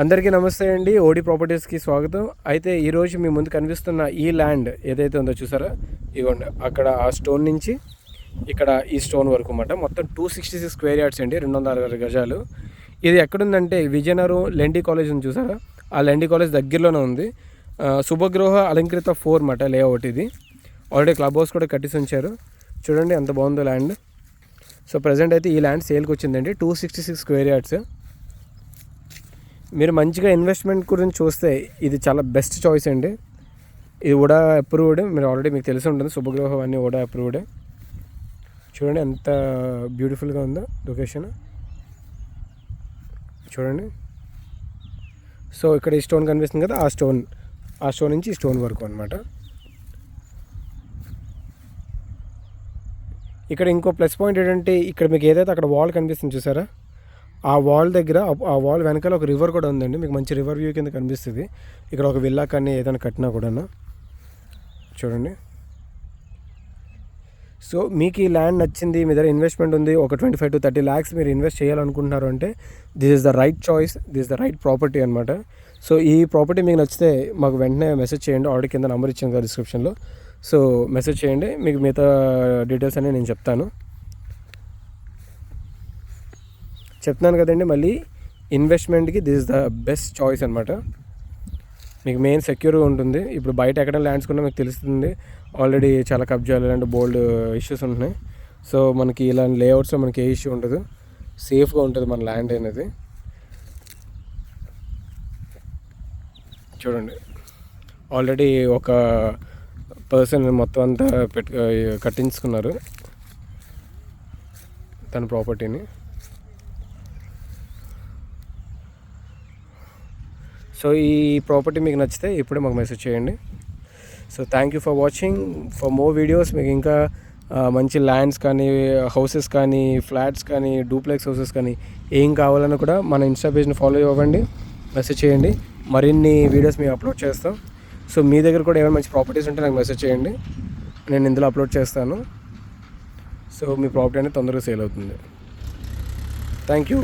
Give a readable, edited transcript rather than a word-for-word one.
అందరికీ నమస్తే అండి. ఓడి ప్రాపర్టీస్కి స్వాగతం. అయితే ఈరోజు మీ ముందు కనిపిస్తున్న ఈ ల్యాండ్ ఏదైతే ఉందో చూసారా, ఇవ్వండి అక్కడ ఆ స్టోన్ నుంచి ఇక్కడ ఈ స్టోన్ వరకు అన్నమాట. మొత్తం 266 స్క్వేర్ యార్డ్స్ అండి, 260 గజాలు. ఇది ఎక్కడుందంటే విజయనగరం లెండి కాలేజ్ ఉంది చూసారా, ఆ లెండి కాలేజ్ దగ్గరలోనే ఉంది. శుభగృహ అలంకృత 4 అన్నమాట లేఅవుట్ ఇది. ఆల్రెడీ క్లబ్ హౌస్ కూడా కట్టేసి ఉంచారు. చూడండి ఎంత బాగుందో ల్యాండ్. సో ప్రజెంట్ అయితే ఈ ల్యాండ్ సేల్కి వచ్చిందండి, 266 స్క్వేర్ యార్డ్స్. మీరు మంచిగా ఇన్వెస్ట్మెంట్ గురించి చూస్తే ఇది చాలా బెస్ట్ చాయిస్ అండి. ఇది కూడా అప్రూవ్డ్, మీరు ఆల్రెడీ మీకు తెలిసి ఉంటుంది, శుభగృహం అన్నీ కూడా అప్రూవ్డ్. చూడండి ఎంత బ్యూటిఫుల్గా ఉందో లొకేషన్. చూడండి, సో ఇక్కడ ఈ స్టోన్ కనిపిస్తుంది కదా, ఆ స్టోన్ నుంచి ఈ స్టోన్ వరకు అనమాట. ఇక్కడ ఇంకో ప్లస్ పాయింట్ ఏంటంటే, ఇక్కడ మీకు ఏదైతే అక్కడ వాల్ కనిపిస్తుంది చూసారా, ఆ వాల్ దగ్గర, ఆ వాల్ వెనకాల ఒక రివర్ కూడా ఉందండి. మీకు మంచి రివర్ వ్యూ కింద కనిపిస్తుంది. ఇక్కడ ఒక విల్లా కానీ ఏదైనా కట్టినా కూడా చూడండి. సో మీకు ఈ ల్యాండ్ నచ్చింది, మీ దగ్గర ఇన్వెస్ట్మెంట్ ఉంది, ఒక 25 to 30 lakhs మీరు ఇన్వెస్ట్ చేయాలనుకుంటున్నారు అంటే this is the right choice, this is the right property అనమాట. సో ఈ ప్రాపర్టీ మీకు నచ్చితే మాకు వెంటనే మెసేజ్ చేయండి. ఆల్రెడీ కింద నెంబర్ ఇచ్చాను కదా డిస్క్రిప్షన్లో. సో మెసేజ్ చేయండి, మీకు మిగతా డీటెయిల్స్ అన్నీ నేను చెప్తున్నాను కదండి. మళ్ళీ ఇన్వెస్ట్మెంట్కి this is the best choice అనమాట. మీకు మెయిన్ సెక్యూర్గా ఉంటుంది. ఇప్పుడు బయట ఎక్కడ ల్యాండ్స్ కున్నా మీకు తెలుస్తుంది, ఆల్రెడీ చాలా కబ్జాలు ఇలాంటి బోల్డ్ ఇష్యూస్ ఉంటున్నాయి. సో మనకి ఇలాంటి లేఅవుట్స్లో మనకి ఏ ఇష్యూ ఉండదు, సేఫ్గా ఉంటుంది మన ల్యాండ్ అనేది. చూడండి, ఆల్రెడీ ఒక పర్సన్ మొత్తం అంతా కట్టించుకున్నారు తన ప్రాపర్టీని. సో ఈ ప్రాపర్టీ మీకు నచ్చితే ఇప్పుడే మాకు మెసేజ్ చేయండి. So thank you for watching. For more videos మీకు ఇంకా మంచి ల్యాండ్స్ కానీ, హౌసెస్ కానీ, ఫ్లాట్స్ కానీ, డూప్లెక్స్ హౌసెస్ కానీ ఏం కావాలన్నా కూడా మన ఇన్స్టా పేజ్ని ఫాలో అవ్వండి, మెసేజ్ చేయండి. మరిన్ని వీడియోస్ మేము అప్లోడ్ చేస్తాం. సో మీ దగ్గర కూడా ఏమైనా మంచి ప్రాపర్టీస్ ఉంటే నాకు మెసేజ్ చేయండి, నేను ఇందులో అప్లోడ్ చేస్తాను. సో మీ ప్రాపర్టీ అనేది తొందరగా సేల్ అవుతుంది. Thank you.